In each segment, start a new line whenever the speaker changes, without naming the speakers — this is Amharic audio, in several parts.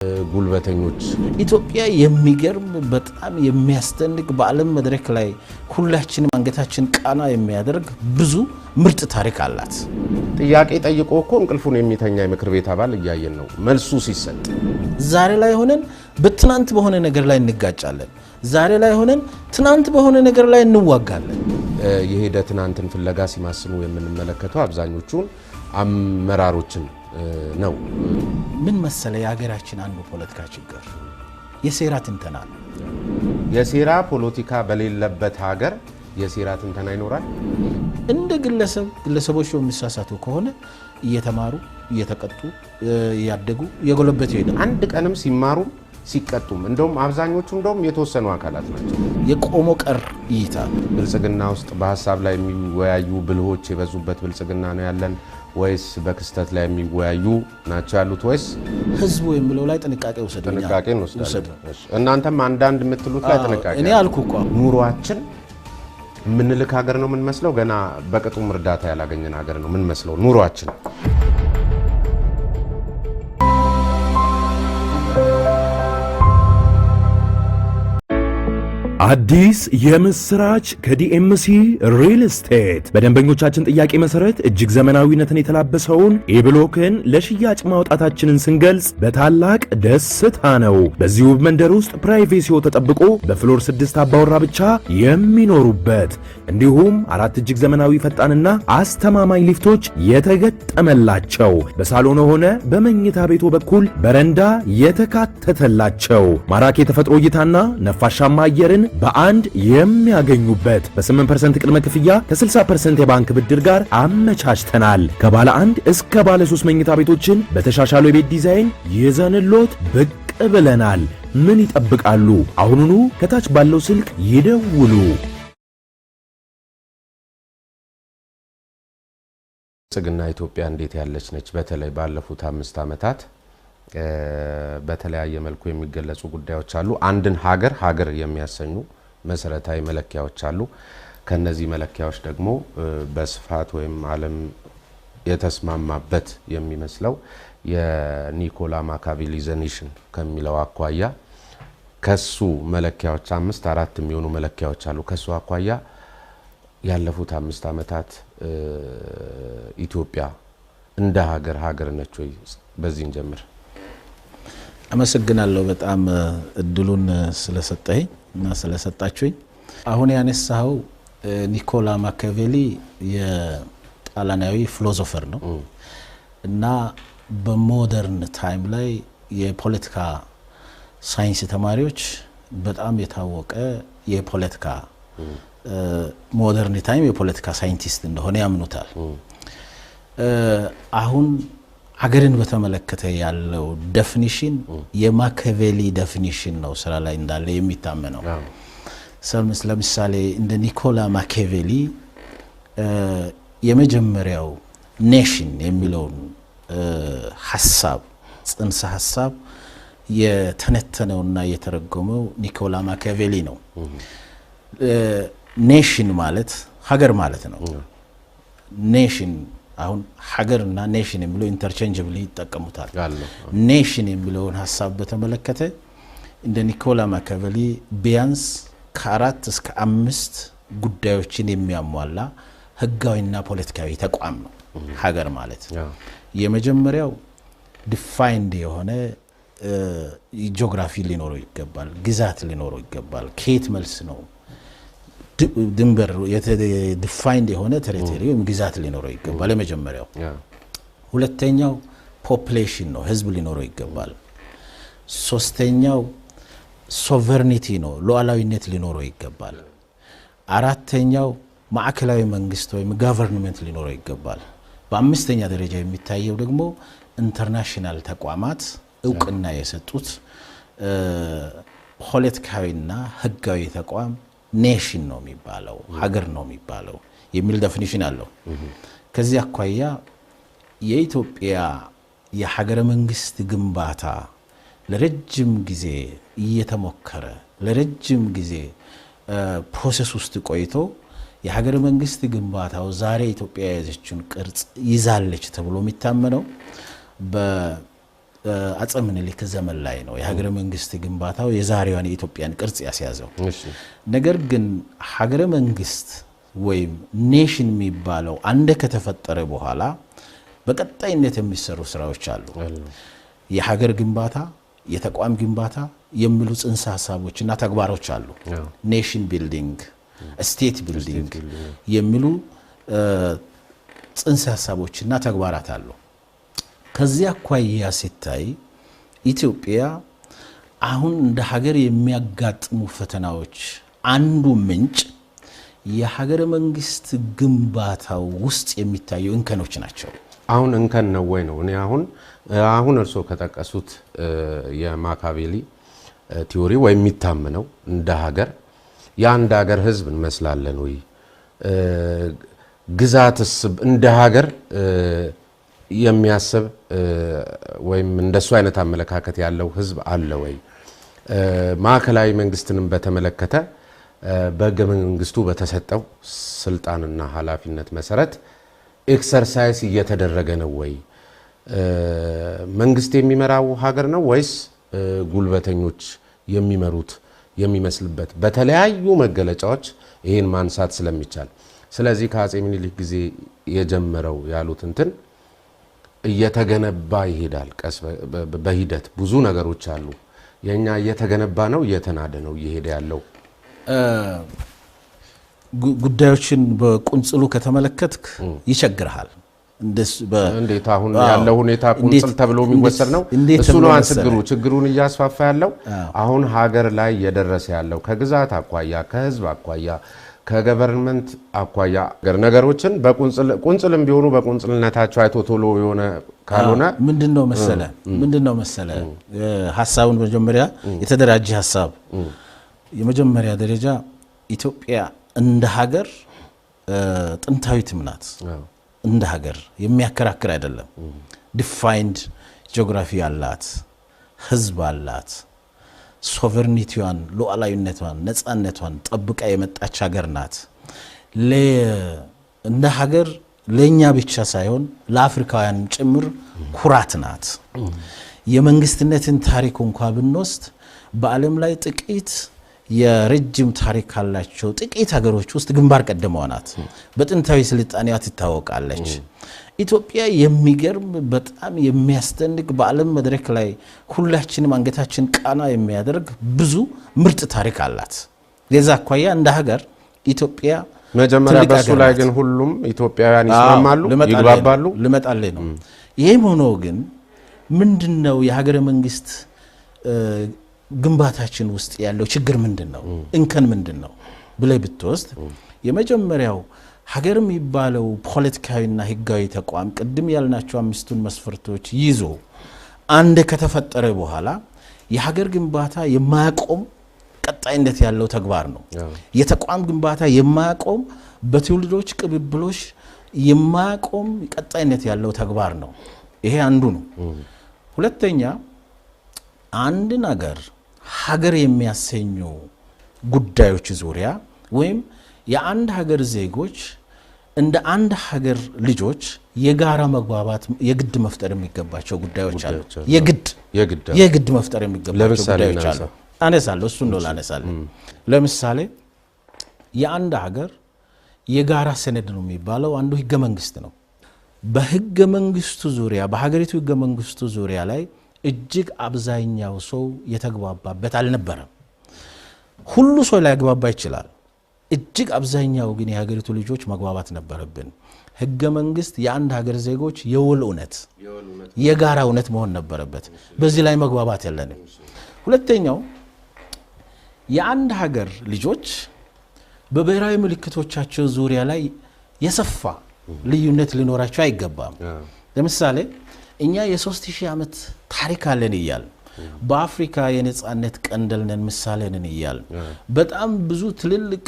ጉልበተኞች
ኢትዮጵያ የሚገርም በጣም የሚያስተንቅ በዓለም መድረክ ላይ ሁላችንም አንገታችን ቃና የሚያደርግ ብዙ ምርጥ ታሪክ አላት።
ጥያቄ ጠይቆ እኮ እንቅልፉን የሚተኛ የምክር ቤት አባል እያየን ነው መልሱ ሲሰጥ።
ዛሬ ላይ ሆነን በትናንት በሆነ ነገር ላይ እንጋጫለን። ዛሬ ላይ ሆነን ትናንት በሆነ ነገር ላይ እንዋጋለን።
የሄደ ትናንትን ፍለጋ ሲማስኑ የምንመለከተው አብዛኞቹን አመራሮችን ነው።
ምን መሰለ የሀገራችን አንዱ ፖለቲካ ችግር የሴራ ትንተና ነው።
የሴራ ፖለቲካ በሌለበት ሀገር የሴራ ትንተና ይኖራል።
እንደ ግለሰቦች የሚሳሳቱ ከሆነ እየተማሩ እየተቀጡ ያደጉ የጎለበት ይሄዳል።
አንድ ቀንም ሲማሩ ሲቀጡም እንደውም አብዛኞቹ እንደውም የተወሰኑ አካላት ናቸው።
የቆሞ ቀር እይታ
ብልጽግና ውስጥ በሐሳብ ላይ የሚወያዩ ብልሆች የበዙበት ብልጽግና ነው ያለን ወይስ በክስተት ላይ የሚወያዩ ናቸው ያሉት ወይስ
ህዝቡ የሚለው ላይ ጥንቃቄ ወሰዱ?
ጥንቃቄ ወሰዱ። እናንተም አንዳንድ የምትሉት ላይ ጥንቃቄ
እኔ አልኩ።
ኑሯችን ምንልክ ሀገር ነው ምን መስለው ገና በቅጡም እርዳታ ያላገኘን ሀገር ነው ምን መስለው ኑሯችን።
አዲስ የምስራች ከዲኤምሲ ሪል ስቴት በደንበኞቻችን ጥያቄ መሰረት እጅግ ዘመናዊነትን የተላበሰውን ኤብሎክን ለሽያጭ ማውጣታችንን ስንገልጽ በታላቅ ደስታ ነው። በዚህ ውብ መንደር ውስጥ ፕራይቬሲው ተጠብቆ በፍሎር 6 አባወራ ብቻ የሚኖሩበት እንዲሁም 4 እጅግ ዘመናዊ ፈጣንና አስተማማኝ ሊፍቶች የተገጠመላቸው በሳሎን ሆነ በመኝታ ቤቶ በኩል በረንዳ የተካተተላቸው ማራኪ የተፈጥሮ እይታና ነፋሻማ አየርን በአንድ የሚያገኙበት በ8% ቅድመ ክፍያ ከ60% የባንክ ብድር ጋር አመቻችተናል። ከባለ 1 እስከ ባለ 3 መኝታ ቤቶችን በተሻሻሉ የቤት ዲዛይን ይዘንሎት ብቅ ብለናል። ምን ይጠብቃሉ? አሁኑኑ ከታች ባለው ስልክ ይደውሉ።
ብልጽግና ኢትዮጵያ እንዴት ያለች ነች? በተለይ ባለፉት 5 ዓመታት በተለያየ መልኩ የሚገለጹ ጉዳዮች አሉ። አንድን ሀገር የሚያሰኙ መሰረታዊ መለኪያዎች አሉ። ከነዚህ መለኪያዎች ደግሞ በስፋት ወይም ዓለም የተስማማበት የሚመስለው የኒኮላ ማካቬሊ ዘኔሽን ከሚለው አኳያ ከሱ መለኪያዎች 4 የሚሆኑ መለኪያዎች አሉ። ከሱ አኳያ ያለፉት 5 ዓመታት ኢትዮጵያ እንደ ሀገር ነች ወይ? በዚህ እንጀምር።
አመሰግናለሁ በጣም እድሉን ስለሰጠኝ እና ስለሰጣችሁኝ። አሁን ያነሳው ኒኮላ ማኪያቬሊ የጣሊያናዊ ፊሎሶፈር ነው እና በሞደርን ታይም ላይ የፖለቲካ ሳይንስ ተማሪዎች በጣም የታወቀ የፖለቲካ ሞደርን ታይም የፖለቲካ ሳይንቲስት እንደሆነ ያምኑታል። አሁን ሀገርን በተመለከተ ያለው ዴፊኒሽን የማኪያቬሊ ዴፊኒሽን ነው ስራ ላይ እንዳለ የሚታመነው። ለምሳሌ እንደ ኒኮላ ማኪያቬሊ የመጀመሪያው ኔሽን የሚለውን ሐሳብ ጽንሰ ሐሳብ የተነተነውና የተረጎመው ኒኮላ ማኪያቬሊ ነው። ኔሽን ማለት ሀገር ማለት ነው። ኔሽን አሁን ሀገርና ኔሽን የሚለው ኢንተርቼንጅብሊ ይጠቀሙታል። ኔሽን የሚለውን ሐሳብ በተመለከተ እንደ ኒኮላ ማኪያቬሊ ቢያንስ ከ4 እስከ 5 ጉዳዮችን የሚያሟላ ህጋዊና ፖለቲካዊ ተቋም ነው ሀገር ማለት። የመጀመሪያው ዲፋይንድ የሆነ ጂኦግራፊ ሊኖረው ይገባል፣ ግዛት ሊኖረው ይገባል። ከየት መልስ ነው ድንበር ዲፋይንድ የሆነ ቴሪቶሪ ወይም ግዛት ሊኖረው ይገባል የመጀመሪያው። ሁለተኛው ፖፑሌሽን ነው፣ ህዝብ ሊኖረው ይገባል። ሶስተኛው ሶቨርኒቲ ነው፣ ሉዓላዊነት ሊኖረው ይገባል። አራተኛው ማዕከላዊ መንግስት ወይም ጋቨርንመንት ሊኖረው ይገባል። በአምስተኛ ደረጃ የሚታየው ደግሞ ኢንተርናሽናል ተቋማት እውቅና የሰጡት ፖለቲካዊና ህጋዊ ተቋም ኔሽን ነው የሚባለው፣ ሀገር ነው የሚባለው የሚል ዴፊኒሽን አለው። ከዚህ አኳያ የኢትዮጵያ የሀገረ መንግስት ግንባታ ለረጅም ጊዜ እየተሞከረ ለረጅም ጊዜ ፕሮሰስ ውስጥ ቆይቶ የሀገረ መንግስት ግንባታው ዛሬ ኢትዮጵያ የያዘችውን ቅርጽ ይዛለች ተብሎ የሚታመነው አፄ ምኒልክ ዘመን ላይ ነው የሀገረ መንግስት ግንባታው የዛሬዋን የኢትዮጵያን ቅርጽ ያስያዘው። ነገር ግን ሀገረ መንግስት ወይም ኔሽን የሚባለው አንደ ከተፈጠረ በኋላ በቀጣይነት የሚሰሩ ስራዎች አሉ። የሀገር ግንባታ፣ የተቋም ግንባታ የሚሉ ጽንሰ ሐሳቦችና ተግባሮች አሉ። ኔሽን ቢልዲንግ፣ ስቴት ቢልዲንግ የሚሉ ጽንሰ ሐሳቦችና ተግባራት አሉ። ከዚያ አኳያ ሲታይ ኢትዮጵያ አሁን እንደ ሀገር የሚያጋጥሙ ፈተናዎች አንዱ ምንጭ የሀገረ መንግስት ግንባታው ውስጥ የሚታዩ እንከኖች ናቸው።
አሁን እንከን ነው ወይ ነው? እኔ አሁን እርሶ ከጠቀሱት የማካቬሊ ቲዮሪ ወይ የሚታመነው እንደ ሀገር የአንድ ሀገር ህዝብ እንመስላለን ወይ? ግዛትስ እንደ ሀገር የሚያስብ ወይም እንደሱ አይነት አመለካከት ያለው ህዝብ አለ ወይ? ማዕከላዊ መንግስትንም በተመለከተ በህገ መንግስቱ በተሰጠው ስልጣንና ኃላፊነት መሰረት ኤክሰርሳይዝ እየተደረገ ነው ወይ? መንግስት የሚመራው ሀገር ነው ወይስ ጉልበተኞች የሚመሩት የሚመስልበት በተለያዩ መገለጫዎች ይሄን ማንሳት ስለሚቻል፣ ስለዚህ ከአፄ ምኒልክ ጊዜ የጀመረው ያሉት እንትን እየተገነባ ይሄዳል። ቀስ በሂደት ብዙ ነገሮች አሉ። የኛ እየተገነባ ነው እየተናደ ነው እየሄደ ያለው?
ጉዳዮችን በቁንጽሉ ከተመለከትክ ይቸግርሃል።
እንዴት አሁን ያለው ሁኔታ ቁንጽል ተብሎ የሚወሰድ ነው? እሱ ነው ችግሩን እያስፋፋ ያለው። አሁን ሀገር ላይ እየደረሰ ያለው ከግዛት አኳያ፣ ከህዝብ አኳያ፣ ከገቨርንመንት አኳያ ነገሮችን በቁንጽልም ቢሆኑ በቁንጽልነታቸው አይቶ ቶሎ የሆነ ካልሆነ ምንድነው መሰለ ሐሳቡን መጀመሪያ የተደራጀ ሐሳብ የመጀመሪያ ደረጃ ኢትዮጵያ እንደ ሀገር ጥንታዊትም ናት። እንደ ሀገር የሚያከራክር አይደለም። ዲፋይንድ ጂኦግራፊ አላት፣ ህዝብ አላት። ሶቨርኒቲዋን፣ ሉዓላዊነቷን፣ ነፃነቷን ጠብቃ የመጣች ሀገር ናት። እንደ ሀገር ለኛ ብቻ ሳይሆን ለአፍሪካውያን ጭምር ኩራት ናት። የመንግስትነትን ታሪክ እንኳን ብንወስድ በዓለም ላይ ጥቂት የረጅም ታሪክ ካላቸው ጥቂት ሀገሮች ውስጥ ግንባር ቀደሟ ናት። በጥንታዊ ስልጣኔዋ ትታወቃለች። ኢትዮጵያ የሚገርም በጣም የሚያስደንቅ በዓለም መድረክ ላይ ሁላችንም አንገታችን ቃና የሚያደርግ ብዙ ምርጥ ታሪክ አላት። የዛ አኳያ እንደ ሀገር ኢትዮጵያ መጀመሪያ በሱ ላይ ግን ሁሉም ኢትዮጵያውያን ይስማማሉ፣ ይግባባሉ።
ልመጣልህ ነው። ይሄም ሆኖ ግን ምንድነው የሀገረ መንግስት ግንባታችን ውስጥ ያለው ችግር ምንድነው? እንከን ምንድነው ብለህ ብትወስድ የመጀመሪያው ሀገር የሚባለው ፖለቲካዊና ህጋዊ ተቋም ቅድም ያልናቸው አምስቱን መስፈርቶች ይዞ አንድ ከተፈጠረ በኋላ የሀገር ግንባታ የማያቆም ቀጣይነት ያለው ተግባር ነው። የተቋም ግንባታ የማያቆም በትውልዶች ቅብብሎሽ የማያቆም ቀጣይነት ያለው ተግባር ነው። ይሄ አንዱ ነው። ሁለተኛ አንድ ነገር ሀገር የሚያሰኙ ጉዳዮች ዙሪያ ወይም የአንድ ሀገር ዜጎች እንደ አንድ ሀገር ልጆች የጋራ መግባባት የግድ መፍጠር የሚገባቸው ጉዳዮች አሉ። የግድ መፍጠር የሚገባቸው ጉዳዮች አሉ። አነሳለሁ፣ እሱ ነው ላነሳለሁ። ለምሳሌ የአንድ ሀገር የጋራ ሰነድ ነው የሚባለው አንዱ ህገ መንግስት ነው። በህገ መንግስቱ ዙሪያ በሀገሪቱ ህገ መንግስቱ ዙሪያ ላይ እጅግ አብዛኛው ሰው የተግባባበት አልነበረም። ሁሉ ሰው ላይ ያግባባ ይችላል። እጅግ አብዛኛው ግን የሀገሪቱ ልጆች መግባባት ነበረብን። ህገ መንግስት የአንድ ሀገር ዜጎች የውል እውነት የጋራ እውነት መሆን ነበረበት። በዚህ ላይ መግባባት የለንም። ሁለተኛው የአንድ ሀገር ልጆች በብሔራዊ ምልክቶቻቸው ዙሪያ ላይ የሰፋ ልዩነት ሊኖራቸው አይገባም። ለምሳሌ እኛ የ3000 ዓመት ታሪክ አለን እያል በአፍሪካ የነጻነት ቀንደል ነን ምሳሌ ነን እያል በጣም ብዙ ትልልቅ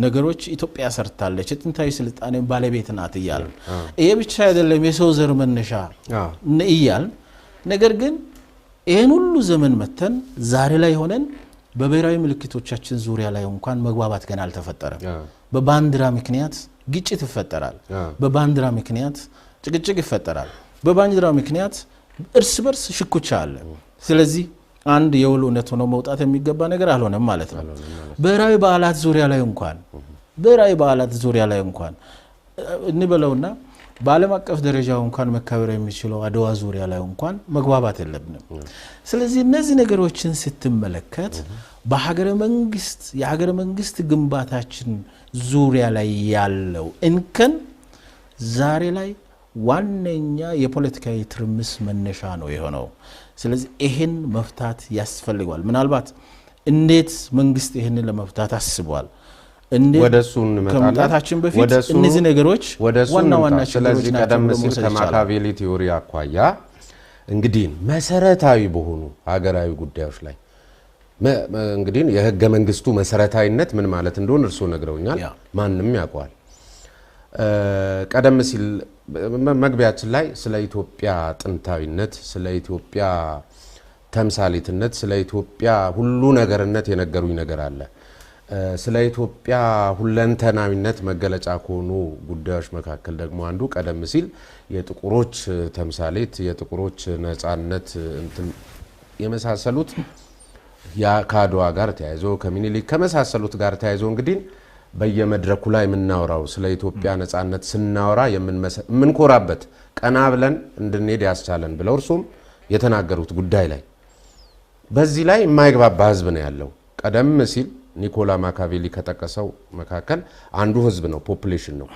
ነገሮች ኢትዮጵያ ሰርታለች፣ የጥንታዊ ስልጣኔ ባለቤት ናት እያል ይሄ ብቻ አይደለም የሰው ዘር መነሻ እያል ነገር ግን ይሄን ሁሉ ዘመን መተን ዛሬ ላይ ሆነን በብሔራዊ ምልክቶቻችን ዙሪያ ላይ እንኳን መግባባት ገና አልተፈጠረም። በባንዲራ ምክንያት ግጭት ይፈጠራል። በባንዲራ ምክንያት ጭቅጭቅ ይፈጠራል። በባንዲራ ምክንያት እርስ በርስ ሽኩቻ አለ። ስለዚህ አንድ የውል እውነት ሆኖ መውጣት የሚገባ ነገር አልሆነም ማለት ነው። ብሔራዊ በዓላት ዙሪያ ላይ እንኳን እንበለውና በዓለም አቀፍ ደረጃው እንኳን መከበር የሚችለው አድዋ ዙሪያ ላይ እንኳን መግባባት የለብንም። ስለዚህ እነዚህ ነገሮችን ስትመለከት የሀገረ መንግስት ግንባታችን ዙሪያ ላይ ያለው እንከን ዛሬ ላይ ዋነኛ የፖለቲካዊ ትርምስ መነሻ ነው የሆነው። ስለዚህ ይሄን መፍታት ያስፈልጋል። ምናልባት እንዴት መንግስት ይሄንን ለመፍታት አስቧል?
ወደሱ
ከመጣታችን በፊት እነዚህ ነገሮች ዋና ችግሮች
ስለዚህ ቀደም ሲል ከማካቬሊ ቲዮሪ አኳያ እንግዲህ መሰረታዊ በሆኑ ሀገራዊ ጉዳዮች ላይ እንግዲህ የህገ መንግስቱ መሰረታዊነት ምን ማለት እንደሆነ እርሶ ነግረውኛል። ማንንም ያውቀዋል። ቀደም ሲል መግቢያችን ላይ ስለ ኢትዮጵያ ጥንታዊነት፣ ስለ ኢትዮጵያ ተምሳሌትነት፣ ስለ ኢትዮጵያ ሁሉ ነገርነት የነገሩኝ ነገር አለ። ስለ ኢትዮጵያ ሁለንተናዊነት መገለጫ ከሆኑ ጉዳዮች መካከል ደግሞ አንዱ ቀደም ሲል የጥቁሮች ተምሳሌት፣ የጥቁሮች ነፃነት የመሳሰሉት ከአድዋ ጋር ተያይዞ ከሚኒሊክ ከመሳሰሉት ጋር ተያይዞ እንግዲህ በየመድረኩ ላይ የምናወራው ስለ ኢትዮጵያ ነፃነት ስናወራ የምንኮራበት ቀና ብለን እንድንሄድ ያስቻለን ብለው እርሱም የተናገሩት ጉዳይ ላይ በዚህ ላይ የማይግባባ ህዝብ ነው ያለው። ቀደም ሲል ኒኮላ ማካቬሊ ከጠቀሰው መካከል አንዱ ህዝብ ነው፣ ፖፑሌሽን ነው።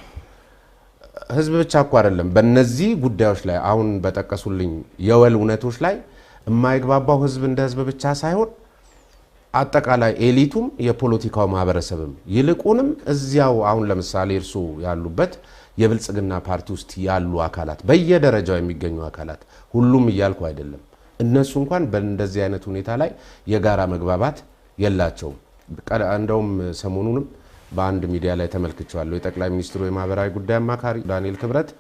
ህዝብ ብቻ እኮ አይደለም። በእነዚህ ጉዳዮች ላይ አሁን በጠቀሱልኝ የወል እውነቶች ላይ የማይግባባው ህዝብ እንደ ህዝብ ብቻ ሳይሆን አጠቃላይ ኤሊቱም የፖለቲካው ማህበረሰብም ይልቁንም እዚያው አሁን ለምሳሌ እርሱ ያሉበት የብልጽግና ፓርቲ ውስጥ ያሉ አካላት በየደረጃው የሚገኙ አካላት ሁሉም እያልኩ አይደለም፣ እነሱ እንኳን በእንደዚህ አይነት ሁኔታ ላይ የጋራ መግባባት የላቸውም። እንደውም ሰሞኑንም በአንድ ሚዲያ ላይ ተመልክቻለሁ። የጠቅላይ ሚኒስትሩ የማህበራዊ ጉዳይ አማካሪ ዳንኤል ክብረት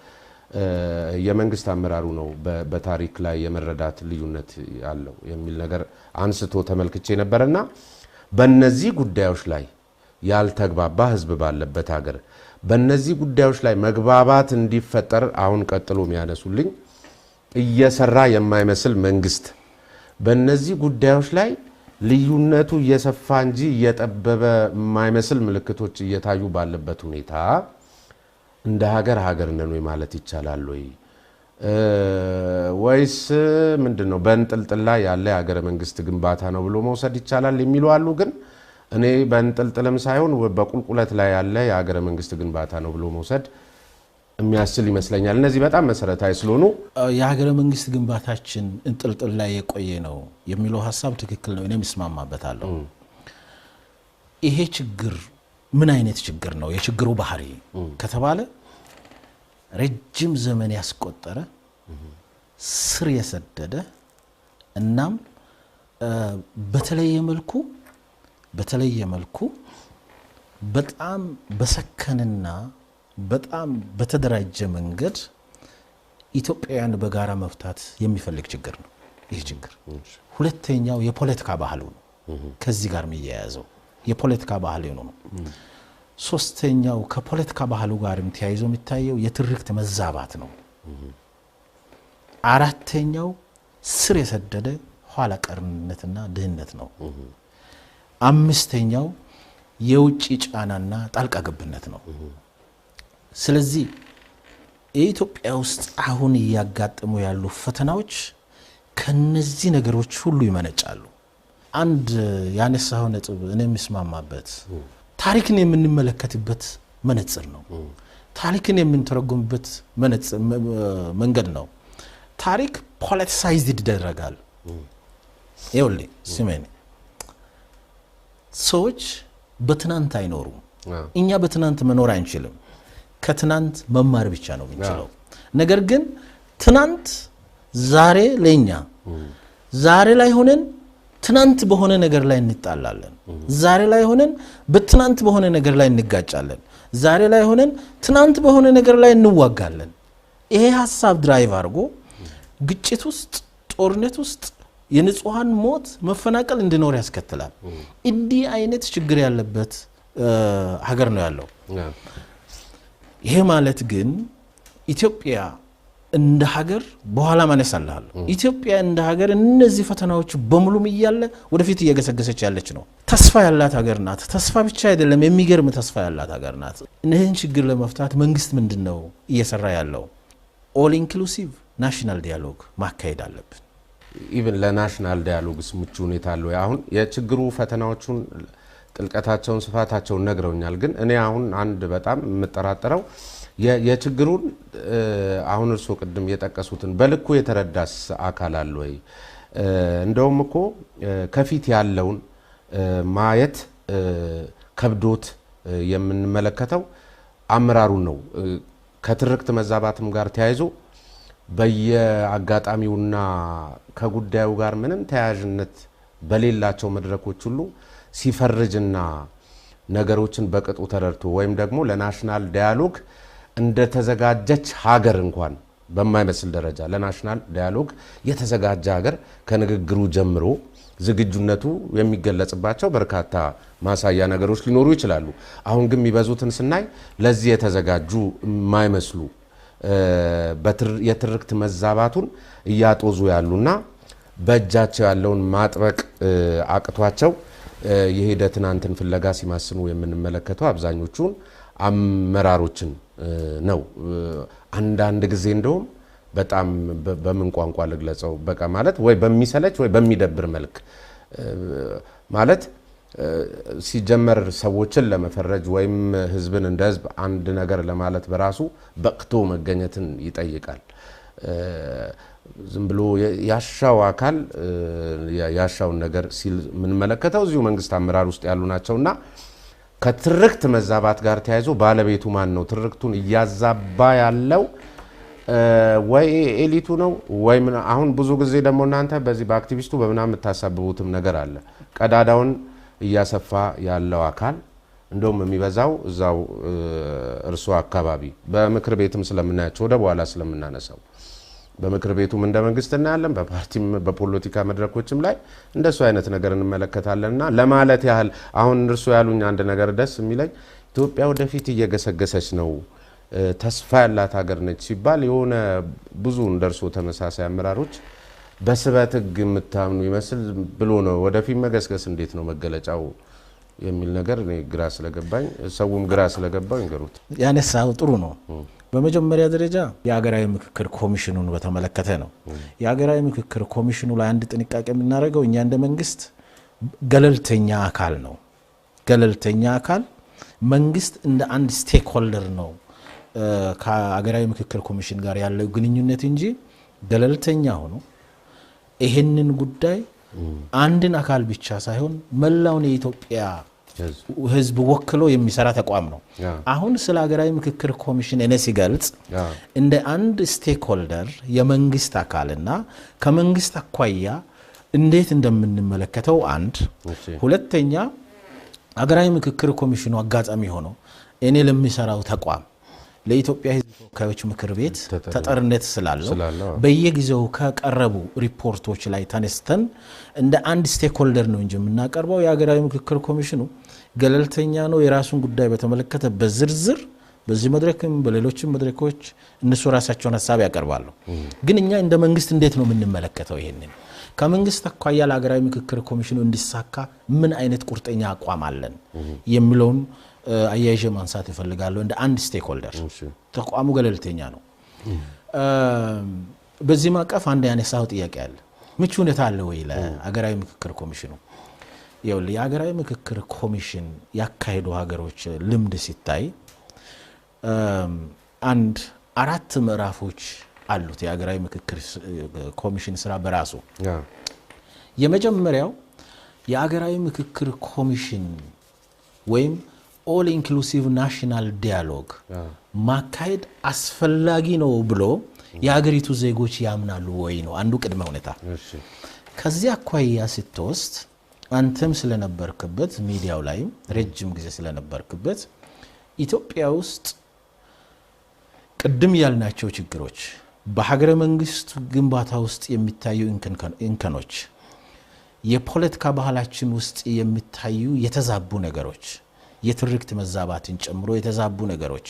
የመንግስት አመራሩ ነው በታሪክ ላይ የመረዳት ልዩነት ያለው የሚል ነገር አንስቶ ተመልክቼ ነበርና በእነዚህ ጉዳዮች ላይ ያልተግባባ ህዝብ ባለበት ሀገር በእነዚህ ጉዳዮች ላይ መግባባት እንዲፈጠር አሁን ቀጥሎ የሚያነሱልኝ እየሰራ የማይመስል መንግስት በእነዚህ ጉዳዮች ላይ ልዩነቱ እየሰፋ እንጂ እየጠበበ የማይመስል ምልክቶች እየታዩ ባለበት ሁኔታ እንደ ሀገር ነን ወይ ማለት ይቻላል ወይስ ምንድነው በእንጥልጥል ላይ ያለ የሀገረ መንግስት ግንባታ ነው ብሎ መውሰድ ይቻላል የሚሉ አሉ። ግን እኔ በእንጥልጥልም ሳይሆን በቁልቁለት ላይ ያለ የሀገረ መንግስት ግንባታ ነው ብሎ መውሰድ የሚያስችል ይመስለኛል። እነዚህ በጣም መሰረታዊ ስለሆኑ
የሀገረ መንግስት ግንባታችን እንጥልጥል ላይ የቆየ ነው የሚለው ሐሳብ ትክክል ነው፣ እኔም እስማማበታለሁ። ይሄ ችግር ምን አይነት ችግር ነው? የችግሩ ባህሪ ከተባለ ረጅም ዘመን ያስቆጠረ ስር የሰደደ እናም በተለየ መልኩ በጣም በሰከንና በጣም በተደራጀ መንገድ ኢትዮጵያውያን በጋራ መፍታት የሚፈልግ ችግር ነው ይህ ችግር። ሁለተኛው የፖለቲካ ባህሉ ነው፣ ከዚህ ጋር የሚያያዘው የፖለቲካ ባህሉ ነው። ሶስተኛው ከፖለቲካ ባህሉ ጋርም ተያይዞ የሚታየው የትርክት መዛባት ነው። አራተኛው ስር የሰደደ ኋላ ቀርነትና ድህነት ነው። አምስተኛው የውጭ ጫናና ጣልቃ ገብነት ነው። ስለዚህ የኢትዮጵያ ውስጥ አሁን እያጋጠሙ ያሉ ፈተናዎች ከነዚህ ነገሮች ሁሉ ይመነጫሉ። አንድ ያነሳው ነጥብ እኔም እስማማበት ታሪክን የምንመለከትበት መነጽር ነው። ታሪክን የምንተረጎምበት መንገድ ነው። ታሪክ ፖለቲሳይዝድ ይደረጋል። ይኸውልህ ስሜን ሰዎች በትናንት አይኖሩም። እኛ በትናንት መኖር አንችልም። ከትናንት መማር ብቻ ነው የምንችለው። ነገር ግን ትናንት ዛሬ ለኛ ዛሬ ላይ ሆነን ትናንት በሆነ ነገር ላይ እንጣላለን። ዛሬ ላይ ሆነን በትናንት በሆነ ነገር ላይ እንጋጫለን። ዛሬ ላይ ሆነን ትናንት በሆነ ነገር ላይ እንዋጋለን። ይሄ ሐሳብ ድራይቭ አድርጎ ግጭት ውስጥ፣ ጦርነት ውስጥ የንጹሃን ሞት፣ መፈናቀል እንዲኖር ያስከትላል። እንዲህ አይነት ችግር ያለበት ሀገር ነው ያለው። ይሄ ማለት ግን ኢትዮጵያ እንደ ሀገር በኋላ ማነሳለሁ ኢትዮጵያ እንደ ሀገር እነዚህ ፈተናዎች በሙሉም ይያለ ወደፊት እየገሰገሰች ያለች ነው ተስፋ ያላት ሀገር ናት ተስፋ ብቻ አይደለም የሚገርም ተስፋ ያላት ሀገር ናት እነዚህን ችግር ለመፍታት መንግስት ምንድነው እየሰራ ያለው ኦል ኢንክሉሲቭ ናሽናል ዲያሎግ ማካሄድ አለብን
ኢቭን ለናሽናል ዲያሎግ ስምቹ ሁኔታ አለው አሁን የችግሩ ፈተናዎቹን ጥልቀታቸውን ስፋታቸውን ነግረውኛል ግን እኔ አሁን አንድ በጣም የምጠራጠረው የችግሩን አሁን እርሶ ቅድም የጠቀሱትን በልኩ የተረዳስ አካል አለ ወይ እንደውም እኮ ከፊት ያለውን ማየት ከብዶት የምንመለከተው አመራሩን ነው ከትርክት መዛባትም ጋር ተያይዞ በየአጋጣሚውና ከጉዳዩ ጋር ምንም ተያያዥነት በሌላቸው መድረኮች ሁሉ ሲፈርጅና ነገሮችን በቅጡ ተረድቶ ወይም ደግሞ ለናሽናል ዲያሎግ እንደ ተዘጋጀች ሀገር እንኳን በማይመስል ደረጃ ለናሽናል ዲያሎግ የተዘጋጀ ሀገር ከንግግሩ ጀምሮ ዝግጁነቱ የሚገለጽባቸው በርካታ ማሳያ ነገሮች ሊኖሩ ይችላሉ አሁን ግን የሚበዙትን ስናይ ለዚህ የተዘጋጁ የማይመስሉ የትርክት መዛባቱን እያጦዙ ያሉና በእጃቸው ያለውን ማጥበቅ አቅቷቸው የሄደትን አንተን ፍለጋ ሲማስኑ የምንመለከተው አብዛኞቹን አመራሮችን ነው አንድ ጊዜ እንደውም በጣም በምን ቋንቋ ለግለጸው በቃ ማለት ወይ በሚሰለች ወይ በሚደብር መልክ ማለት ሲጀመር ሰዎችን ለመፈረጅ ወይም ህዝብን እንደ ህዝብ አንድ ነገር ለማለት በራሱ በቅቶ መገኘትን ይጠይቃል ዝም ብሎ ያሻው አካል ያሻውን ነገር ሲል ምን መለከተው እዚሁ መንግስት አመራር ውስጥ ያሉ ናቸውና ከትርክት መዛባት ጋር ተያይዞ ባለቤቱ ማን ነው ትርክቱን ያዛባ ያለው ወይ ኤሊቱ ነው ወይ አሁን ብዙ ጊዜ ደግሞ እናንተ በዚህ በአክቲቪስቱ በመናም ተሳብቡትም ነገር አለ ቀዳዳውን እያሰፋ ያለው አካል እንደውም የሚበዛው እዛው እርሱ አካባቢ በምክር ቤትም ስለምናያቸው ወደ በኋላ ስለምናነሳው በምክር ቤቱም እንደ መንግስትና ያለን በፓርቲም በፖለቲካ መድረኮችም ላይ እንደሱ አይነት ነገር እንመለከታለንና ለማለት ያህል አሁን እርሱ ያሉኝ አንድ ነገር ደስ የሚለኝ ኢትዮጵያ ወደፊት እየገሰገሰች ነው ተስፋ ያላት ሀገር ነች ሲባል የሆነ ብዙ እንደርሱ ተመሳሳይ አመራሮች በስበት ህግ የምታምኑ ይመስል ብሎ ነው ወደፊት መገስገስ እንዴት ነው መገለጫው የሚል ነገር እኔ ግራ ስለገባኝ ሰውም ግራ ስለገባው ይንገሩት
ያነሳው ጥሩ ነው በመጀመሪያ ደረጃ የሀገራዊ ምክክር ኮሚሽኑን በተመለከተ ነው የሀገራዊ ምክክር ኮሚሽኑ ላይ አንድ ጥንቃቄ የምናደርገው እኛ እንደ መንግስት ገለልተኛ አካል ነው ገለልተኛ አካል መንግስት እንደ አንድ ስቴክ ሆልደር ነው ከሀገራዊ ምክክር ኮሚሽን ጋር ያለው ግንኙነት እንጂ ገለልተኛ ሆኖ ይሄንን ጉዳይ አንድን አካል ብቻ ሳይሆን መላውን የኢትዮጵያ ህዝብ ወክሎ የሚሰራ ተቋም ነው አሁን ስለ ሀገራዊ ምክክር ኮሚሽን እኔ ሲገልጽ እንደ አንድ ስቴክ ሆልደር የመንግስት አካልና ከመንግስት አኳያ እንዴት እንደምንመለከተው አንድ ሁለተኛ ሀገራዊ ምክክር ኮሚሽኑ አጋጣሚ ሆኖ እኔ ለሚሰራው ተቋም ለኢትዮጵያ ህዝብ ተወካዮች ምክር ቤት ተጠርነት ስላለው በየጊዜው ከቀረቡ ሪፖርቶች ላይ ተነስተን እንደ አንድ ስቴክ ሆልደር ነው እንጂ የምናቀርበው የሀገራዊ ምክክር ኮሚሽኑ ገለልተኛ ነው የራሱን ጉዳይ በተመለከተ በዝርዝር በዚህ መድረክም በሌሎችም መድረኮች እነሱ ራሳቸውን ሐሳብ ያቀርባሉ ግን እኛ እንደ መንግስት እንዴት ነው የምንመለከተው ይሄንን ከመንግስት አኳያ ለሀገራዊ ምክክር ኮሚሽኑ እንዲሳካ ምን አይነት ቁርጠኛ አቋም አለን የሚለውን አያይዤ ማንሳት ይፈልጋለሁ እንደ አንድ ስቴክ ሆልደር ተቋሙ ገለልተኛ ነው በዚህ ማቀፍ አንድ ያነሳው ጥያቄ አለ ምቹ ሁኔታ አለ ወይ ለሀገራዊ ምክክር ኮሚሽኑ የሀገራዊ ምክክር ኮሚሽን ያካሄዱ ሀገሮች ልምድ ሲታይ አንድ አራት ምዕራፎች አሉት የሀገራዊ ምክክር ኮሚሽን ስራ በራሱ የመጀመሪያው የሀገራዊ ምክክር ኮሚሽን ወይም ኦል ኢንክሉሲቭ ናሽናል ዲያሎግ ማካሄድ አስፈላጊ ነው ብሎ የሀገሪቱ ዜጎች ያምናሉ ወይ ነው አንዱ ቅድመ ሁኔታ ከዚያ አኳያ ስትወስድ አንተም ስለነበርክበት ሚዲያው ላይ ረጅም ጊዜ ስለነበርክበት ኢትዮጵያ ውስጥ ቅድም ያልናቸው ችግሮች በሀገረ መንግስት ግንባታ ውስጥ የሚታዩ እንከኖች የፖለቲካ ባህላችን ውስጥ የሚታዩ የተዛቡ ነገሮች የትርክት መዛባትን ጨምሮ የተዛቡ ነገሮች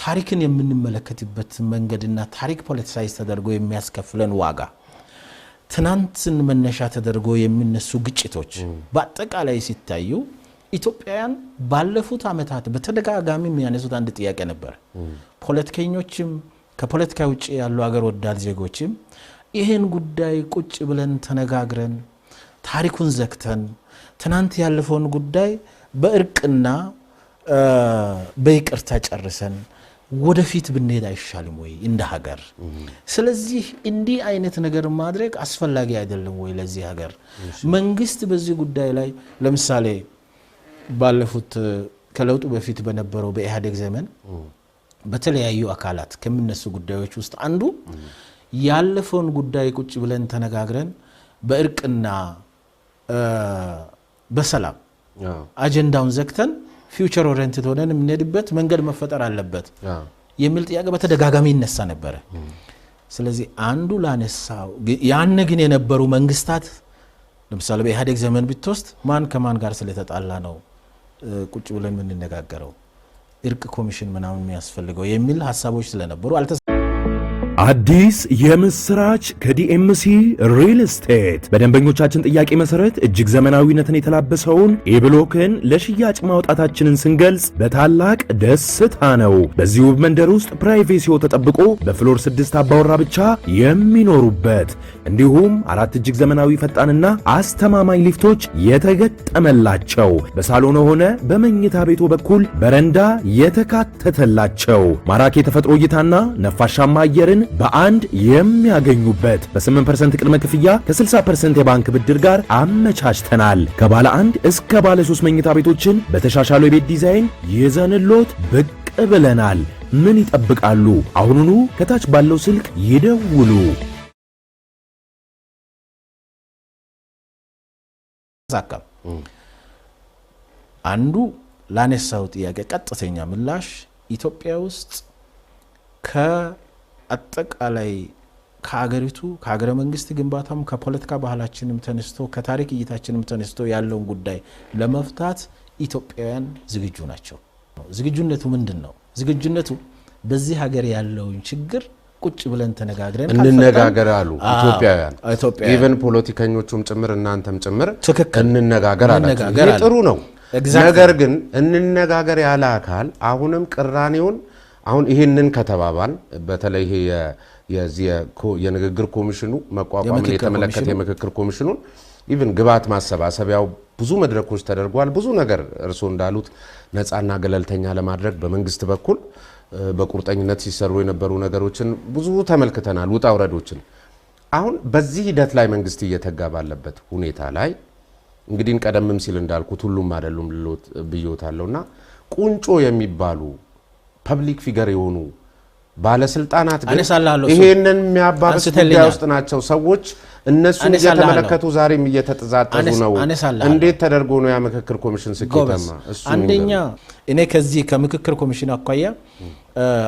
ታሪክን የምንመለከትበት መንገድና ታሪክ ፖለቲሳይዝ ተደርጎ የሚያስከፍለን ዋጋ ትናንትን መነሻ ተደርጎ የሚነሱ ግጭቶች በአጠቃላይ ሲታዩ ኢትዮጵያውያን ባለፉት ዓመታት በተደጋጋሚ የሚያነሱት አንድ ጥያቄ ነበር። ፖለቲከኞችም ከፖለቲካ ውጪ ያሉ አገር ወዳድ ዜጎችም ይሄን ጉዳይ ቁጭ ብለን ተነጋግረን ታሪኩን ዘግተን ትናንት ያለፈውን ጉዳይ በእርቅና በይቅርታ ጨርሰን ወደፊት ብንሄድ አይሻልም ወይ እንደ ሀገር? ስለዚህ እንዲህ አይነት ነገር ማድረግ አስፈላጊ አይደለም ወይ ለዚህ ሀገር? መንግስት በዚህ ጉዳይ ላይ ለምሳሌ ባለፉት ከለውጡ በፊት በነበረው በኢህአዴግ ዘመን በተለያዩ አካላት ከሚነሱ ጉዳዮች ውስጥ አንዱ ያለፈውን ጉዳይ ቁጭ ብለን ተነጋግረን በእርቅና በሰላም አጀንዳውን ዘግተን ፊውቸር ኦሪየንትድ ሆነን የምንሄድበት መንገድ መፈጠር አለበት የሚል ጥያቄ በተደጋጋሚ ይነሳ ነበር። ስለዚህ አንዱ ላነሳው ያን ግን የነበሩ መንግስታት ለምሳሌ በኢህአዴግ ዘመን ብትወስድ ማን ከማን ጋር ስለተጣላ ነው ቁጭ ብለን የምንነጋገረው እርቅ ኮሚሽን ምናምን የሚያስፈልገው የሚል ሐሳቦች ስለነበሩ
አዲስ የምስራች ከዲኤምሲ ሪል ስቴት በደንበኞቻችን ጥያቄ መሰረት እጅግ ዘመናዊነትን የተላበሰውን ኤብሎክን ለሽያጭ ማውጣታችንን ስንገልጽ በታላቅ ደስታ ነው። በዚህ ውብ መንደር ውስጥ ፕራይቬሲው ተጠብቆ በፍሎር 6 አባወራ ብቻ የሚኖሩበት እንዲሁም 4 እጅግ ዘመናዊ ፈጣንና አስተማማኝ ሊፍቶች የተገጠመላቸው በሳሎን ሆነ በመኝታ ቤቱ በኩል በረንዳ የተካተተላቸው ማራኪ የተፈጥሮ እይታና ነፋሻማ አየርን በአንድ የሚያገኙበት በ8% ቅድመ ክፍያ ከ60% የባንክ ብድር ጋር አመቻችተናል። ከባለ 1 እስከ ባለ 3 መኝታ ቤቶችን በተሻሻለው የቤት ዲዛይን ይዘንሎት ብቅ ብለናል። ምን ይጠብቃሉ? አሁኑኑ ከታች ባለው ስልክ ይደውሉ።
አንዱ ላነሳው ጥያቄ ቀጥተኛ ምላሽ ኢትዮጵያ ውስጥ አጠቃላይ ከሀገሪቱ ከሀገረ መንግስት ግንባታም ከፖለቲካ ባህላችንም ተነስቶ ከታሪክ እይታችንም ተነስቶ ያለውን ጉዳይ ለመፍታት ኢትዮጵያውያን ዝግጁ ናቸው። ዝግጁነቱ ምንድነው? ዝግጁነቱ በዚህ ሀገር ያለውን ችግር ቁጭ ብለን ተነጋግረን
እንነጋገር አሉ ኢትዮጵያውያን። ኢቨን ፖለቲከኞቹም ጭምር እናንተም ጭምር እንነጋገር አላችሁ። ይሄ ጥሩ ነው። ነገር ግን እንነጋገር ያለ አካል አሁንም ቅራኔውን አሁን ይሄንን ከተባባል በተለይ ይሄ የንግግር ኮሚሽኑ መቋቋምን የተመለከተ የምክክር ኮሚሽኑን ኢቭን ግብዓት ማሰባሰቢያው ብዙ መድረኮች ተደርጓል። ብዙ ነገር እርሶ እንዳሉት ነፃና ገለልተኛ ለማድረግ በመንግስት በኩል በቁርጠኝነት ሲሰሩ የነበሩ ነገሮችን ብዙ ተመልክተናል፣ ውጣ ውረዶችን። አሁን በዚህ ሂደት ላይ መንግስት እየተጋ ባለበት ሁኔታ ላይ እንግዲህ ቀደምም ሲል እንዳልኩት ሁሉም አይደሉም ብዮታለውና ቁንጮ የሚባሉ ፐብሊክ ፊገር የሆኑ ባለስልጣናት ግን ይሄንን የሚያባብስ ጉዳይ ውስጥ ናቸው። ሰዎች እነሱን እየተመለከቱ ዛሬም እየተጠዛጠዙ ነው። እንዴት ተደርጎ ነው ያ ምክክር ኮሚሽን ስኬታማ?
አንደኛ እኔ ከዚህ ከምክክር ኮሚሽን አኳያ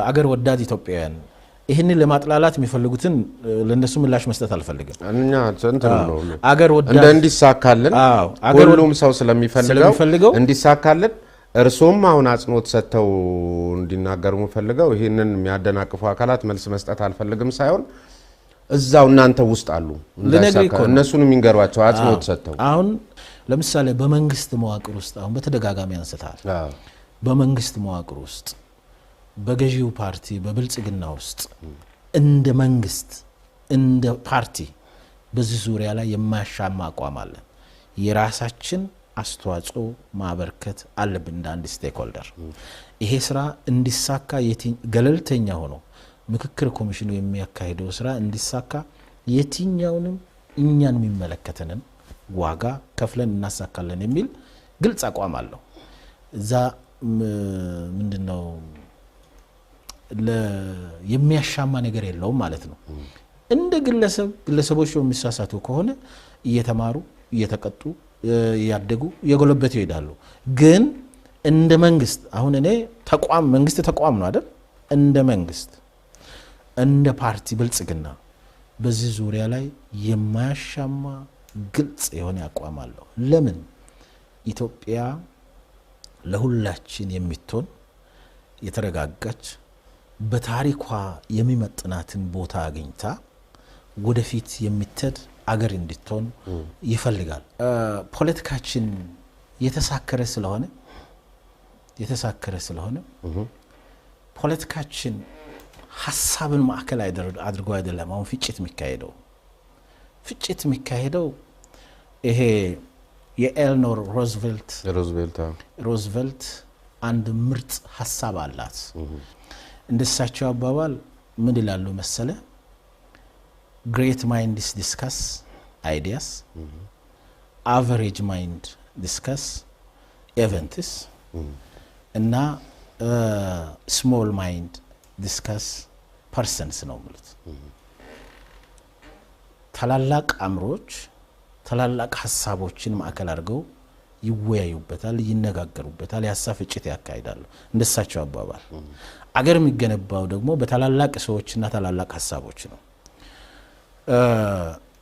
አገር ወዳድ ኢትዮጵያውያን ይህንን ለማጥላላት የሚፈልጉትን ለነሱ ምላሽ መስጠት አልፈልግም።
እኛ እንትን ነው አገር ወዳድ እንዲሳካልን ሁሉም ሰው ስለሚፈልገው እንዲሳካልን እርሶም አሁን አጽንኦት ሰጥተው እንዲናገሩ ፈልገው ይሄንን የሚያደናቅፉ አካላት መልስ መስጠት አልፈልግም ሳይሆን እዛው እናንተ ውስጥ አሉ እነሱን የሚንገሯቸው አጽንኦት ሰጥተው።
አሁን ለምሳሌ በመንግስት መዋቅር ውስጥ አሁን በተደጋጋሚ አንስታል። በመንግስት መዋቅር ውስጥ በገዢው ፓርቲ በብልጽግና ውስጥ እንደ መንግስት እንደ ፓርቲ በዚህ ዙሪያ ላይ የማያሻማ አቋም አለ። የራሳችን አስተዋጽኦ ማበርከት አለብን እንደ አንድ ስቴክሆልደር። ይሄ ስራ እንዲሳካ ገለልተኛ ሆኖ ምክክር ኮሚሽኑ የሚያካሂደው ስራ እንዲሳካ የትኛውንም እኛን የሚመለከተንን ዋጋ ከፍለን እናሳካለን የሚል ግልጽ አቋም አለው። እዛ ምንድነው የሚያሻማ ነገር የለውም ማለት ነው። እንደ ግለሰቦች የሚሳሳቱ ከሆነ እየተማሩ እየተቀጡ ያደጉ የጎለበቱ ይሄዳሉ። ግን እንደ መንግስት አሁን እኔ ተቋም መንግስት ተቋም ነው አይደል? እንደ መንግስት እንደ ፓርቲ ብልጽግና በዚህ ዙሪያ ላይ የማያሻማ ግልጽ የሆነ አቋም አለው። ለምን ኢትዮጵያ ለሁላችን የምትሆን የተረጋጋች በታሪኳ የሚመጥናትን ቦታ አግኝታ ወደፊት የሚተድ አገር እንድትሆን ይፈልጋል። ፖለቲካችን የተሳከረ ስለሆነ ፖለቲካችን ሐሳብን ማዕከል አድርጎ አይደለም አሁን ፍጭት የሚካሄደው ይሄ የኤልኖር ሮዝቬልት አንድ ምርጥ ሐሳብ አላት። እንደሳቸው አባባል ምን ይላሉ መሰለ? great minds discuss ideas, average mind discuss events, እና small mind discuss persons ነው ማለት። ታላላቅ አእምሮች ታላላቅ ሐሳቦችን ማዕከል አድርገው ይወያዩበታል፣ ይነጋገሩበታል፣ የሐሳብ ፍጭት ያካሂዳሉ። እንደሳቸው አባባል አገር የሚገነባው ደግሞ በታላላቅ ሰዎችና ታላላቅ ሐሳቦች ነው።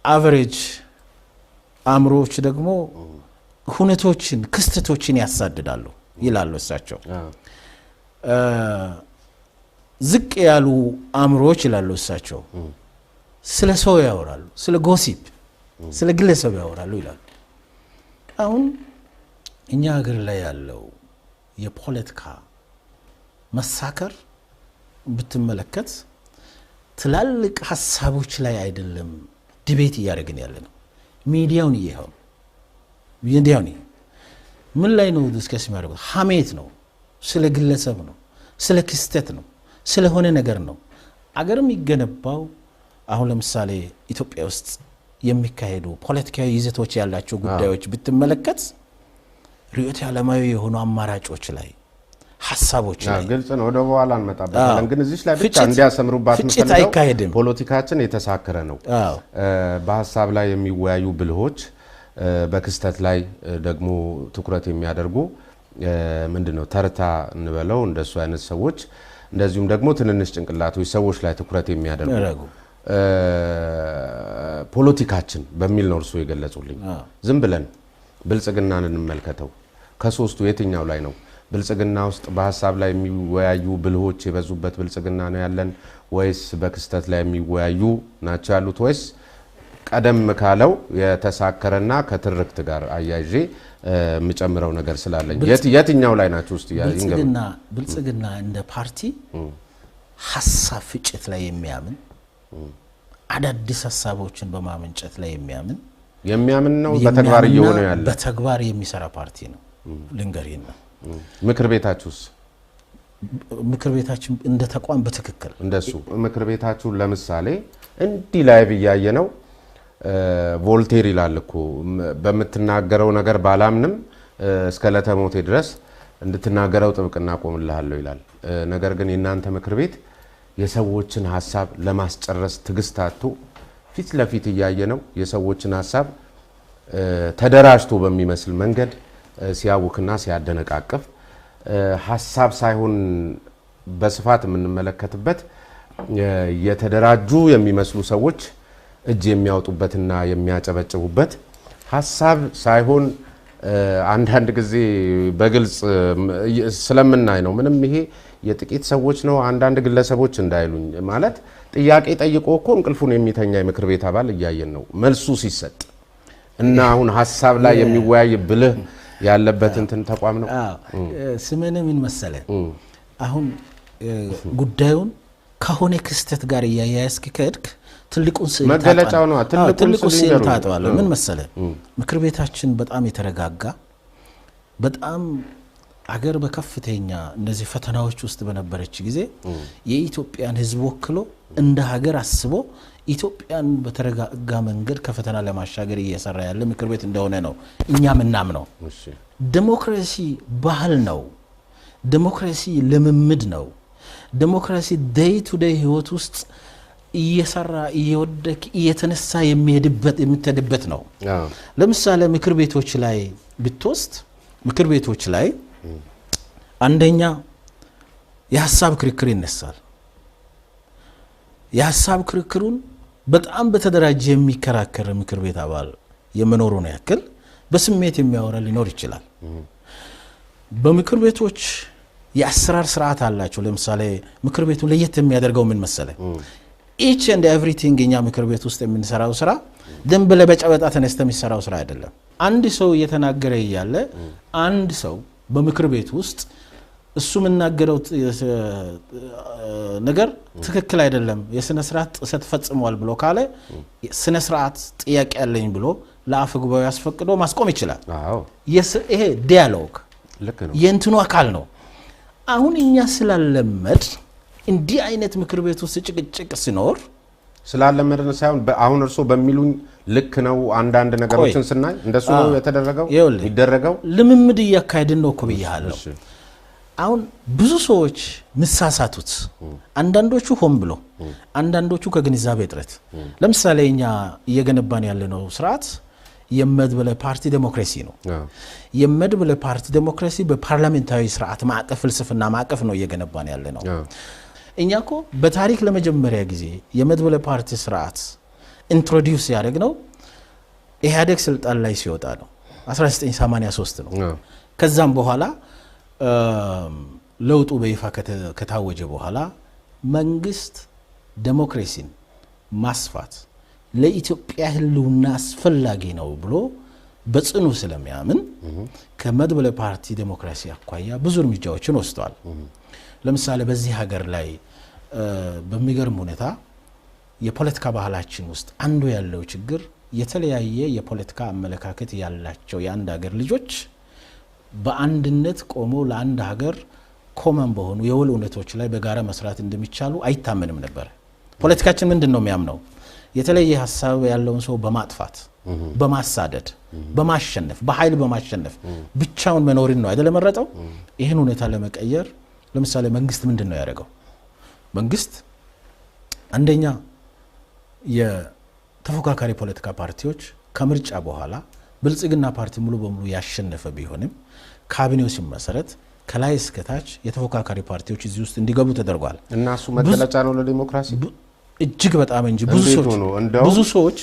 አቨሬጅ አእምሮዎች ደግሞ ሁነቶችን ክስተቶችን ያሳድዳሉ ይላሉ እሳቸው። ዝቅ ያሉ አእምሮዎች ይላሉ እሳቸው ስለ ሰው ያወራሉ፣ ስለ ጎሲፕ ስለ ግለሰብ ያወራሉ ይላሉ። አሁን እኛ ሀገር ላይ ያለው የፖለቲካ መሳከር ብትመለከት ትላልቅ ሐሳቦች ላይ አይደለም ዲቤት እያደረግን ያለነው። ሚዲያውን ምን ላይ ነው ዲስከስ የሚያደርጉት? ሐሜት ነው፣ ስለ ግለሰብ ነው፣ ስለ ክስተት ነው፣ ስለሆነ ነገር ነው። አገርም ይገነባው አሁን ለምሳሌ ኢትዮጵያ ውስጥ የሚካሄዱ ፖለቲካዊ ይዘቶች ያላቸው ጉዳዮች ብትመለከት ርዕዮተ ዓለማዊ የሆኑ አማራጮች ላይ ሐሳቦች ላይ
ግልጽ ነው። ወደ በኋላ እንመጣበታለን። ግን እዚህ ላይ ብቻ እንዲያሰምሩባት
አይካሄድም።
ፖለቲካችን የተሳከረ ነው። በሐሳብ ላይ የሚወያዩ ብልሆች፣ በክስተት ላይ ደግሞ ትኩረት የሚያደርጉ ምንድነው ተርታ እንበለው እንደሱ አይነት ሰዎች፣ እንደዚሁም ደግሞ ትንንሽ ጭንቅላቶች ሰዎች ላይ ትኩረት የሚያደርጉ ፖለቲካችን በሚል ነው እርሱ የገለጹልኝ። ዝም ብለን ብልጽግናን እንመልከተው። ከሶስቱ የትኛው ላይ ነው? ብልጽግና ውስጥ በሐሳብ ላይ የሚወያዩ ብልሆች የበዙበት ብልጽግና ነው ያለን ወይስ በክስተት ላይ የሚወያዩ ናቸው ያሉት? ወይስ ቀደም ካለው የተሳከረና ከትርክት ጋር አያይዤ የምጨምረው ነገር ስላለኝ የትኛው ላይ ናቸው? ውስጥ
ብልጽግና እንደ ፓርቲ ሐሳብ ፍጭት ላይ የሚያምን አዳዲስ ሐሳቦችን በማመንጨት ላይ የሚያምን ነው። በተግባር እየሆነ ያለ በተግባር የሚሰራ ፓርቲ ነው። ልንገርህና
ምክር ቤታችን እንደ ተቋም በትክክል እንደሱ ምክር ቤታችሁ ለምሳሌ እንዲህ ላይ ብያየ ነው። ቮልቴር ይላል እኮ በመትናገረው ነገር ባላምንም እስከ ለተሞቴ ድረስ እንድትናገረው ጥብቅና ቆምልሃለሁ ይላል። ነገር ግን የናንተ ምክር ቤት የሰዎችን ሐሳብ ለማስጨረስ ትግስታቱ ፊት ለፊት እያየ ነው። የሰዎችን ሐሳብ ተደራጅቶ በሚመስል መንገድ ሲያውክና ሲያደነቃቅፍ ሐሳብ ሳይሆን በስፋት የምንመለከትበት የተደራጁ የሚመስሉ ሰዎች እጅ የሚያወጡበትና የሚያጨበጭቡበት ሐሳብ ሳይሆን አንዳንድ ጊዜ በግልጽ ስለምናይ ነው። ምንም ይሄ የጥቂት ሰዎች ነው አንዳንድ ግለሰቦች እንዳይሉኝ ማለት ጥያቄ ጠይቆ እኮ እንቅልፉን የሚተኛ የምክር ቤት አባል እያየን ነው መልሱ ሲሰጥ እና አሁን ሐሳብ ላይ የሚወያይ ብልህ ያለበት እንትን ተቋም ነው።
ስሜነ ምን መሰለ አሁን ጉዳዩን ከሆነ ክስተት ጋር እያያዝክ ከድክ ትልቁን
መገለጫው ነው።
ትልቁን ስዕል ታጠዋለህ። ምን መሰለ ምክር ቤታችን በጣም የተረጋጋ በጣም አገር በከፍተኛ እንደዚህ ፈተናዎች ውስጥ በነበረች ጊዜ የኢትዮጵያን ሕዝብ ወክሎ እንደ ሀገር አስቦ ኢትዮጵያን በተረጋጋ መንገድ ከፈተና ለማሻገር እየሰራ ያለ ምክር ቤት እንደሆነ ነው እኛ ምናምነው። ዴሞክራሲ ባህል ነው። ዴሞክራሲ ልምምድ ነው። ዴሞክራሲ ዴይ ቱ ዴይ ህይወት ውስጥ እየሰራ እየወደክ እየተነሳ የሚተድበት ነው። ለምሳሌ ምክር ቤቶች ላይ ብትወስድ ምክር ቤቶች ላይ አንደኛ የሐሳብ ክርክር ይነሳል። የሐሳብ ክርክሩን በጣም በተደራጀ የሚከራከር ምክር ቤት አባል የመኖሩን ያክል በስሜት የሚያወራ ሊኖር ይችላል። በምክር ቤቶች የአሰራር ስርዓት አላቸው። ለምሳሌ ምክር ቤቱ ለየት የሚያደርገው ምን መሰለ? ኢች ኤንድ ኤቭሪቲንግ እኛ ምክር ቤት ውስጥ የምንሰራው ስራ ዝም ብለህ በጨበጣ ተነስተ የሚሰራው ስራ አይደለም። አንድ ሰው እየተናገረ እያለ አንድ ሰው በምክር ቤት ውስጥ እሱ የምናገረው ነገር ትክክል አይደለም፣ የስነ ስርዓት ጥሰት ፈጽሟል ብሎ ካለ ስነ ስርዓት ጥያቄ ያለኝ ብሎ ለአፈ ጉባኤው ያስፈቅዶ ማስቆም ይችላል። ይሄ ዲያሎግ የእንትኑ አካል ነው። አሁን እኛ ስላለመድ እንዲህ አይነት ምክር ቤት ውስጥ ጭቅጭቅ ሲኖር
ስላለመድ ሳይሆን አሁን እርሶ በሚሉኝ ልክ ነው። አንዳንድ ነገሮችን ስናይ እንደሱ ነው የተደረገው ይደረገው
ልምምድ እያካሄድን ነው እኮ ብያለሁ። አሁን ብዙ ሰዎች ምሳሳቱት አንዳንዶቹ ሆን ብሎ አንዳንዶቹ ከግንዛቤ እጥረት። ለምሳሌ እኛ እየገነባን ያለነው ስርዓት የመድበለ ፓርቲ ዴሞክራሲ ነው። የመድበለ ፓርቲ ዴሞክራሲ በፓርላሜንታዊ ስርዓት ማዕቀፍ ፍልስፍና ማዕቀፍ ነው እየገነባን ያለነው። እኛ እኮ በታሪክ ለመጀመሪያ ጊዜ የመድበለ ፓርቲ ስርዓት ኢንትሮዲዩስ ያደረግነው ኢህአዴግ ስልጣን ላይ ሲወጣ ነው 1983 ነው። ከዛም በኋላ ለውጡ በይፋ ከታወጀ በኋላ መንግስት ዴሞክራሲን ማስፋት ለኢትዮጵያ ህልውና አስፈላጊ ነው ብሎ በጽኑ ስለሚያምን ከመድበለ ፓርቲ ዴሞክራሲ አኳያ ብዙ እርምጃዎችን ወስዷል። ለምሳሌ በዚህ ሀገር ላይ በሚገርም ሁኔታ የፖለቲካ ባህላችን ውስጥ አንዱ ያለው ችግር የተለያየ የፖለቲካ አመለካከት ያላቸው የአንድ ሀገር ልጆች በአንድነት ቆሞ ለአንድ ሀገር ኮመን በሆኑ የወል እውነቶች ላይ በጋራ መስራት እንደሚቻሉ አይታመንም ነበር። ፖለቲካችን ምንድነው የሚያምነው? የተለየ ሐሳብ ያለውን ሰው በማጥፋት በማሳደድ በማሸነፍ በኃይል በማሸነፍ ብቻውን መኖርን ነው አይደል መረጠው። ይሄን ሁኔታ ለመቀየር ለምሳሌ መንግስት ምንድነው ያደረገው? መንግስት አንደኛ የተፎካካሪ ፖለቲካ ፓርቲዎች ከምርጫ በኋላ ብልጽግና ፓርቲ ሙሉ በሙሉ ያሸነፈ ቢሆንም ካቢኔው ሲመሰረት ከላይ እስከ ታች የተፎካካሪ ፓርቲዎች እዚህ ውስጥ እንዲገቡ ተደርጓል።
እና እሱ መገለጫ ነው ለዲሞክራሲ
እጅግ በጣም እንጂ ብዙ ሰዎች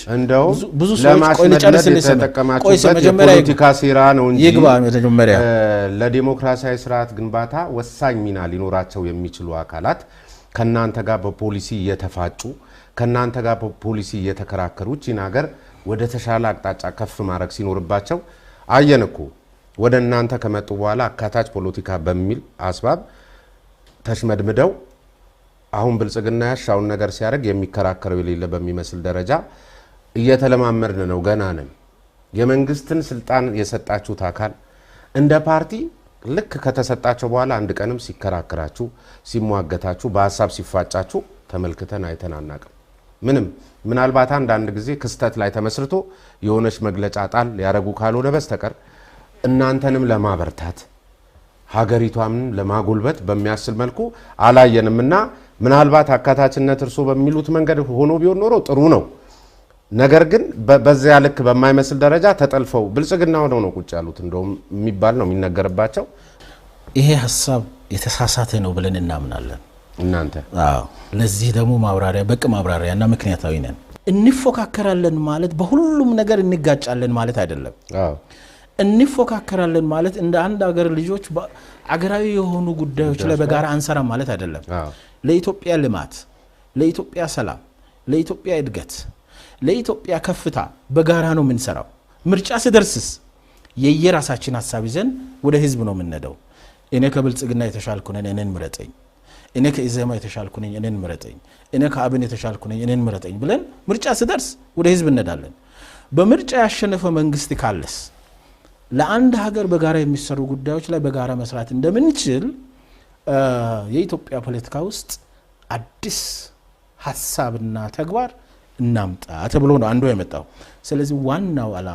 ለማስመለስ የተጠቀማችሁበት የፖለቲካ ሴራ ነው እንጂ ለዲሞክራሲያዊ ስርዓት ግንባታ ወሳኝ ሚና ሊኖራቸው የሚችሉ አካላት ከናንተ ጋር በፖሊሲ እየተፋጩ ከናንተ ጋር በፖሊሲ እየተከራከሩ እቺን ሀገር ወደ ተሻለ አቅጣጫ ከፍ ማድረግ ሲኖርባቸው አየንኩ። ወደ እናንተ ከመጡ በኋላ አካታች ፖለቲካ በሚል አስባብ ተሽመድምደው አሁን ብልጽግና ያሻውን ነገር ሲያደርግ የሚከራከረው የሌለ በሚመስል ደረጃ እየተለማመድን ነው። ገና ነን። የመንግስትን ስልጣን የሰጣችሁት አካል እንደ ፓርቲ ልክ ከተሰጣቸው በኋላ አንድ ቀንም ሲከራከራችሁ ሲሟገታችሁ በሐሳብ ሲፋጫችሁ ተመልክተን አይተናናቅም። ምናልባት አንድ ጊዜ ክስተት ላይ ተመስርቶ የሆነች መግለጫ ጣል ያረጉ ካልሆነ በስተቀር እናንተንም ለማበርታት ሀገሪቷንም ለማጎልበት በሚያስል መልኩ አላየንምና ምናልባት አካታችነት እርሶ በሚሉት መንገድ ሆኖ ቢሆን ኖሮ ጥሩ ነው። ነገር ግን በዚያ ልክ በማይመስል ደረጃ ተጠልፈው ብልጽግና ሆነው ነው ቁጭ ያሉት እንደውም የሚባል ነው የሚነገርባቸው።
ይሄ ሐሳብ የተሳሳተ ነው ብለን እናምናለን።
እናንተ
ለዚህ ደግሞ ማብራሪያና ምክንያታዊ ነን። እንፎካከራለን ማለት በሁሉም ነገር እንጋጫለን ማለት አይደለም። እንፎካከራለን ማለት እንደ አንድ ሀገር ልጆች አገራዊ የሆኑ ጉዳዮች ላይ በጋራ አንሰራ ማለት አይደለም። ለኢትዮጵያ ልማት፣ ለኢትዮጵያ ሰላም፣ ለኢትዮጵያ እድገት፣ ለኢትዮጵያ ከፍታ በጋራ ነው የምንሰራው። ምርጫ ሲደርስስ የየራሳችን ሐሳብ ይዘን ወደ ህዝብ ነው የምንነደው። እኔ ከብልጽግና የተሻልኩ ነኝ እኔን ምረጠኝ፣ እኔ ከኢዜማ የተሻልኩ ነኝ እኔን ምረጠኝ፣ እኔ ከአብን የተሻልኩ ነኝ እኔን ምረጠኝ ብለን ምርጫ ሲደርስ ወደ ህዝብ እንነዳለን። በምርጫ ያሸነፈ መንግስት ካለስ ለአንድ ሀገር በጋራ የሚሰሩ ጉዳዮች ላይ በጋራ መስራት እንደምንችል የኢትዮጵያ ፖለቲካ ውስጥ አዲስ ሐሳብና ተግባር እናምጣ ተብሎ ነው አንዱ የመጣው። ስለዚህ ዋናው